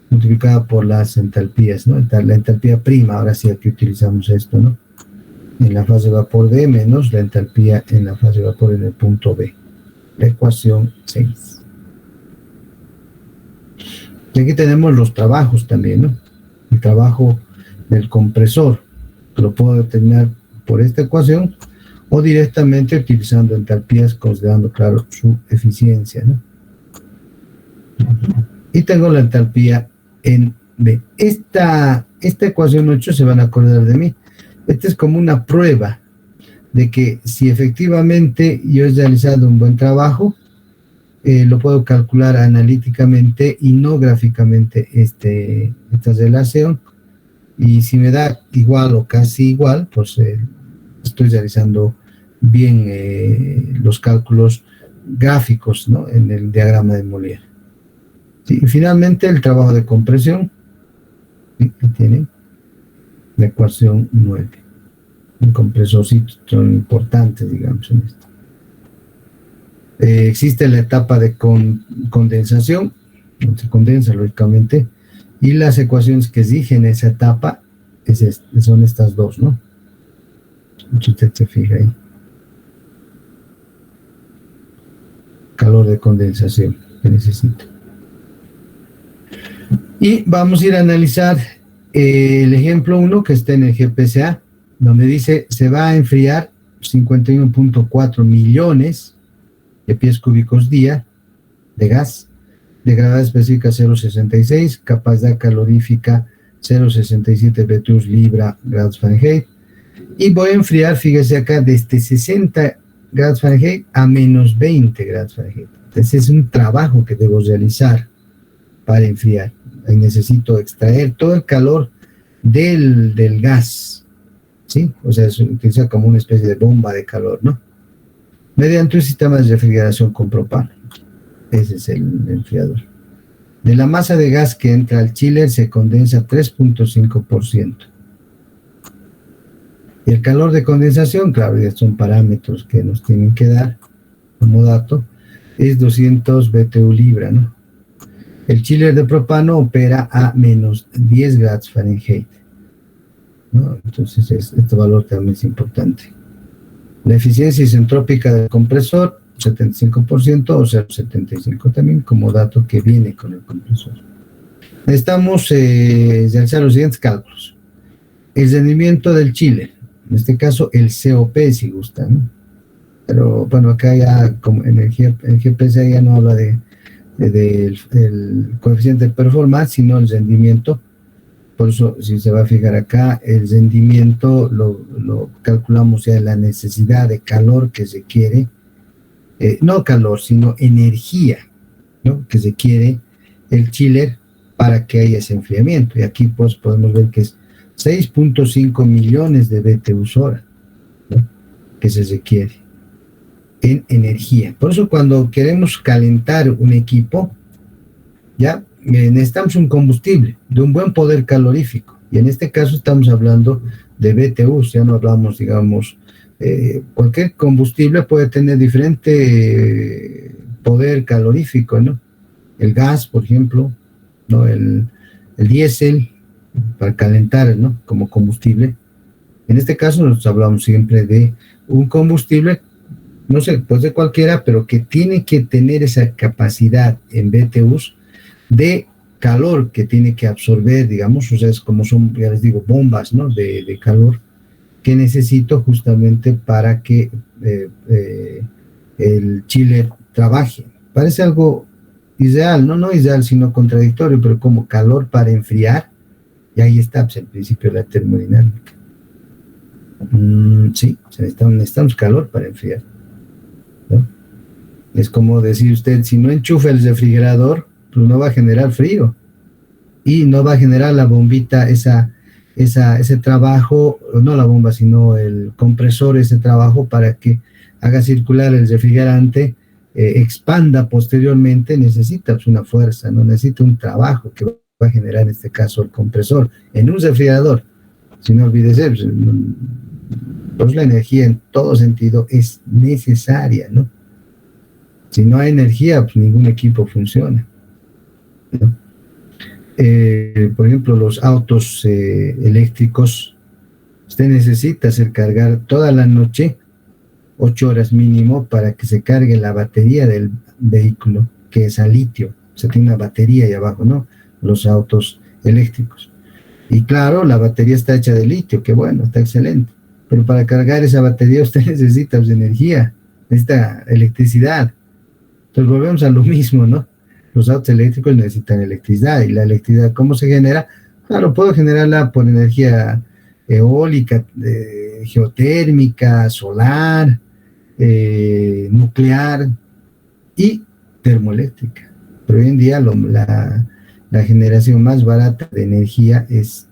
multiplicada por las entalpías, ¿no? La entalpía prima, ahora sí aquí utilizamos esto, ¿no? En la fase de vapor D menos la entalpía en la fase de vapor en el punto B. La ecuación 6. Y aquí tenemos los trabajos también, ¿no? El trabajo del compresor, lo puedo determinar por esta ecuación o directamente utilizando entalpías, considerando, claro, su eficiencia, ¿no? Y tengo la entalpía en B. Esta ecuación 8 se van a acordar de mí. Esta es como una prueba de que si efectivamente yo he realizado un buen trabajo, lo puedo calcular analíticamente y no gráficamente esta relación, y si me da igual o casi igual, pues estoy realizando bien los cálculos gráficos, ¿no? En el diagrama de Molière. Sí, y finalmente el trabajo de compresión, ¿sí? Tienen la ecuación 9. Un compresorcito son importantes, digamos, en esto. Existe la etapa de condensación, donde se condensa lógicamente, y las ecuaciones que exigen esa etapa son estas dos, ¿no? Si usted se fija ahí. Calor de condensación que necesito. Y vamos a ir a analizar el ejemplo 1 que está en el GPSA, donde dice se va a enfriar 51.4 millones de pies cúbicos día de gas de gravedad específica 0.66, capacidad calorífica 0,67 BTUs libra grados Fahrenheit. Y voy a enfriar, fíjese acá, desde 60 grados Fahrenheit a menos 20 grados Fahrenheit. Entonces es un trabajo que debo realizar para enfriar. Ahí necesito extraer todo el calor del gas, ¿sí? O sea, se utiliza como una especie de bomba de calor, ¿no? Mediante un sistema de refrigeración con propano. Ese es el enfriador. De la masa de gas que entra al chiller se condensa 3.5%. Y el calor de condensación, claro, ya son parámetros que nos tienen que dar como dato, es 200 BTU libra, ¿no? El chiller de propano opera a menos 10 grados Fahrenheit, ¿no? Entonces, este valor también es importante. La eficiencia isentrópica del compresor, 75% o 0,75 también, como dato que viene con el compresor. Necesitamos realizar los siguientes cálculos. El rendimiento del chiller, en este caso el COP si gusta, ¿no? Pero bueno, acá ya como en el GPC ya no habla del coeficiente de performance, sino el rendimiento. Por eso, si se va a fijar acá, el rendimiento lo calculamos ya en la necesidad de calor que se quiere, no calor, sino energía, ¿no? Que se quiere el chiller para que haya ese enfriamiento. Y aquí pues podemos ver que es 6.5 millones de BTUs hora, ¿no? Que se requiere en energía. Por eso cuando queremos calentar un equipo, ya necesitamos un combustible de un buen poder calorífico. Y en este caso estamos hablando de BTUs, ya no hablamos, digamos, cualquier combustible puede tener diferente poder calorífico, ¿no? El gas, por ejemplo, ¿no? El diésel, para calentar, ¿no? Como combustible. En este caso nosotros hablamos siempre de un combustible, no sé, pues de cualquiera, pero que tiene que tener esa capacidad en BTUs de calor que tiene que absorber, digamos, o sea, es como son, ya les digo, bombas, ¿no? De calor que necesito justamente para que el chiller trabaje. Parece algo ideal, no ideal, sino contradictorio, pero como calor para enfriar, y ahí está pues, el principio de la termodinámica. Sí, necesitamos calor para enfriar, ¿no? Es como decir usted, si no enchufa el refrigerador, pues no va a generar frío, y no va a generar la bombita, ese trabajo, no la bomba, sino el compresor, ese trabajo para que haga circular el refrigerante, expanda posteriormente, necesita pues, una fuerza, no necesita un trabajo que va a generar en este caso el compresor en un refrigerador. Si no olvídese, pues la energía en todo sentido es necesaria, ¿no? Si no hay energía, pues ningún equipo funciona, ¿no? Por ejemplo, los autos eléctricos, usted necesita hacer cargar toda la noche, 8 horas mínimo, para que se cargue la batería del vehículo, que es a litio. O sea, tiene una batería ahí abajo, ¿no? Los autos eléctricos. Y claro, la batería está hecha de litio, que bueno, está excelente. Pero para cargar esa batería usted necesita pues, energía, necesita electricidad. Entonces volvemos a lo mismo, ¿no? Los autos eléctricos necesitan electricidad. ¿Y la electricidad cómo se genera? Claro, puedo generarla por energía eólica, geotérmica, solar, nuclear y termoeléctrica. Pero hoy en día la generación más barata de energía es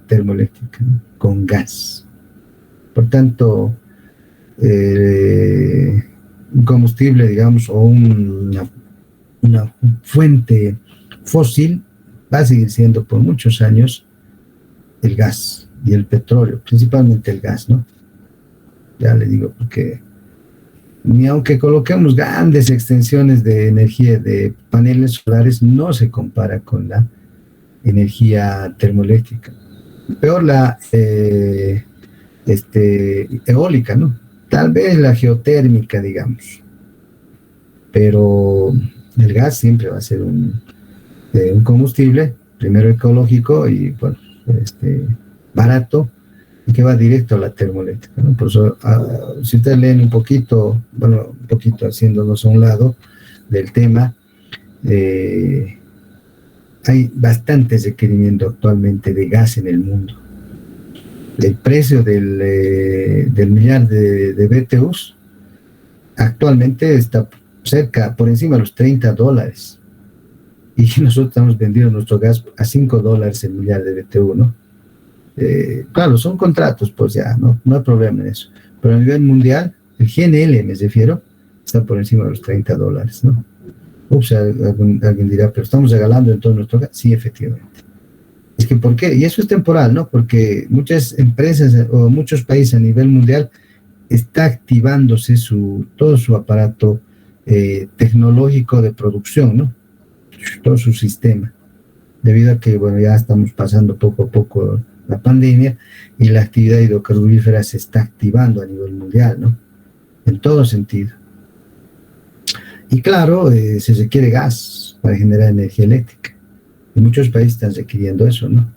termoeléctrica, ¿no? Con gas. Por tanto, un combustible, digamos, o una fuente fósil va a seguir siendo por muchos años el gas y el petróleo, principalmente el gas, ¿no? Ya le digo, porque ni aunque coloquemos grandes extensiones de energía de paneles solares, no se compara con la energía termoeléctrica. Peor la eólica, ¿no? Tal vez la geotérmica, digamos. Pero el gas siempre va a ser un combustible, primero ecológico y bueno, barato, y que va directo a la termoeléctrica, ¿no? Por eso, si ustedes leen un poquito haciéndonos a un lado del tema, hay bastante requerimiento actualmente de gas en el mundo. El precio del millar de BTUs actualmente está cerca, por encima de los $30. Y nosotros estamos vendiendo nuestro gas a $5 el millar de BTU, ¿no? Claro, son contratos, pues ya, no hay problema en eso. Pero a nivel mundial, el GNL, me refiero, está por encima de los $30, ¿no? Ups, alguien dirá, pero estamos regalando en todo nuestro gas. Sí, efectivamente. Es que, ¿por qué? Y eso es temporal, ¿no? Porque muchas empresas o muchos países a nivel mundial está activándose todo su aparato tecnológico de producción, ¿no? Todo su sistema, debido a que, bueno, ya estamos pasando poco a poco la pandemia y la actividad hidrocarburífera se está activando a nivel mundial, ¿no? En todo sentido. Y claro, se requiere gas para generar energía eléctrica. Y muchos países están requiriendo eso, ¿no?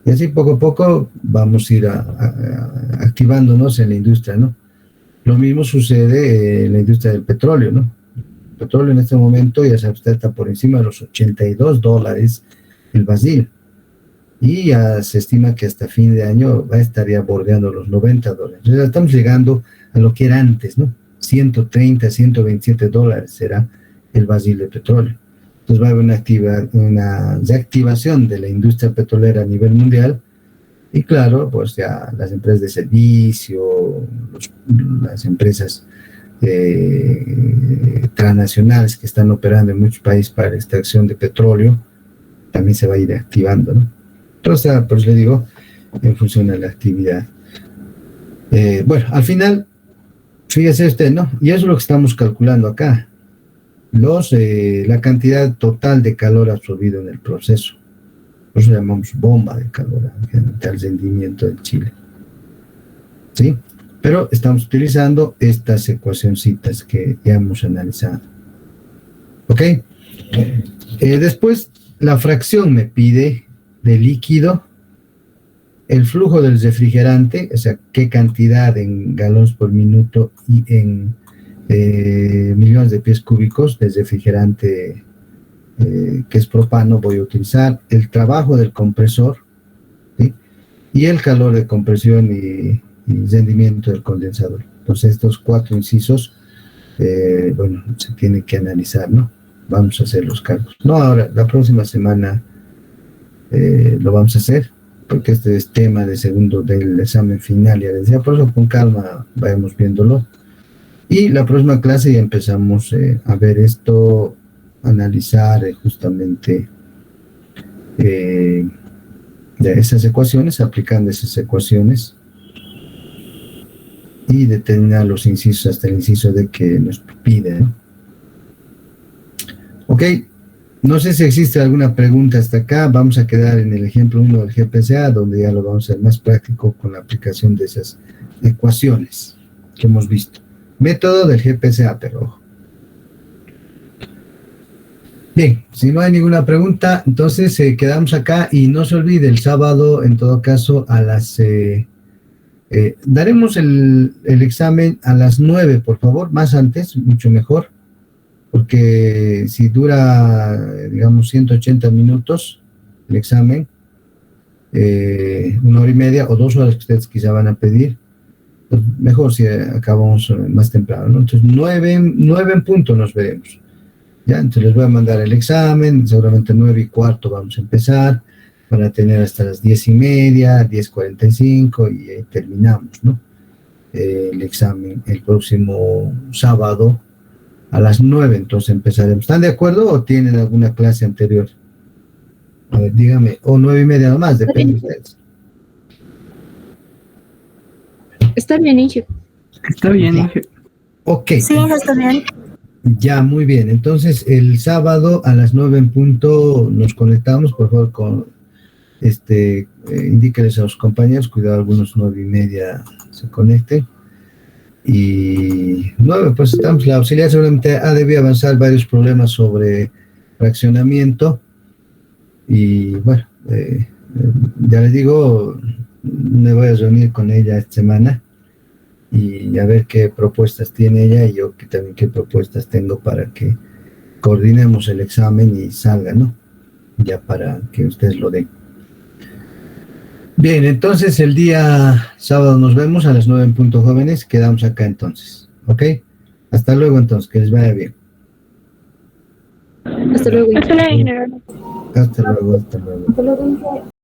Y así poco a poco vamos a ir activándonos en la industria, ¿no? Lo mismo sucede en la industria del petróleo, ¿no? El petróleo en este momento ya se está por encima de los $82 el barril. Y ya se estima que hasta fin de año va a estar ya bordeando los $90. Entonces estamos llegando a lo que era antes, ¿no? $130, $127 será el barril de petróleo. Entonces va a haber una reactivación de la industria petrolera a nivel mundial y claro, pues ya las empresas de servicio, las empresas transnacionales que están operando en muchos países para la extracción de petróleo también se va a ir activando, ¿no? Entonces, pues le digo, en función de la actividad. Bueno, al final, fíjese usted, ¿no? Y eso es lo que estamos calculando acá. La cantidad total de calor absorbido en el proceso. Por eso llamamos bomba de calor al rendimiento del Chile. ¿Sí? Pero estamos utilizando estas ecuacioncitas que ya hemos analizado. ¿Ok? Después, la fracción me pide de líquido, el flujo del refrigerante, o sea, qué cantidad en galones por minuto y en millones de pies cúbicos de refrigerante que es propano voy a utilizar, el trabajo del compresor, ¿sí? Y el calor de compresión y rendimiento del condensador. Entonces estos 4 incisos, bueno, se tienen que analizar, ¿no? Vamos a hacer los cálculos. No ahora, la próxima semana lo vamos a hacer, porque este es tema de segundo del examen final, ya les decía, por eso con calma vayamos viéndolo. Y la próxima clase ya empezamos a ver esto, analizar justamente de esas ecuaciones, aplicando esas ecuaciones y determinar los incisos hasta el inciso de que nos pide, ¿no? Ok, no sé si existe alguna pregunta hasta acá. Vamos a quedar en el ejemplo 1 del GPCA, donde ya lo vamos a hacer más práctico con la aplicación de esas ecuaciones que hemos visto. Método del GPCA, pero ojo. Bien, si no hay ninguna pregunta, entonces quedamos acá y no se olvide el sábado, en todo caso, a las... daremos el examen a las 9, por favor, más antes, mucho mejor, porque si dura, digamos, 180 minutos el examen, 1 hora y media o 2 horas que ustedes quizá van a pedir, pues mejor si acabamos más temprano, ¿no? Entonces 9 en punto nos veremos. Ya, entonces les voy a mandar el examen, seguramente 9:15 vamos a empezar, para tener hasta las 10:30, 10:45 y ahí terminamos, ¿no? El examen el próximo sábado a las 9, entonces empezaremos. ¿Están de acuerdo o tienen alguna clase anterior? A ver, dígame, o 9:30 nomás, depende de ustedes. Está bien, Inge. Está bien, Inge. Ok. Sí, está bien. Ya, muy bien. Entonces, el sábado a las 9 en punto nos conectamos, por favor, indíqueles a los compañeros, cuidado, algunos 9:30 se conecten. Y 9, pues estamos, la auxiliar seguramente ha debido avanzar varios problemas sobre fraccionamiento. Y bueno, ya les digo, me voy a reunir con ella esta semana y a ver qué propuestas tiene ella y yo también qué propuestas tengo para que coordinemos el examen y salga, ¿no? ya para que ustedes lo den. Bien, entonces el día sábado nos vemos a las 9 en punto, jóvenes. Quedamos acá entonces, ¿ok? Hasta luego entonces, que les vaya bien. Hasta luego. Hasta luego, general. Hasta luego, hasta luego. Hasta luego.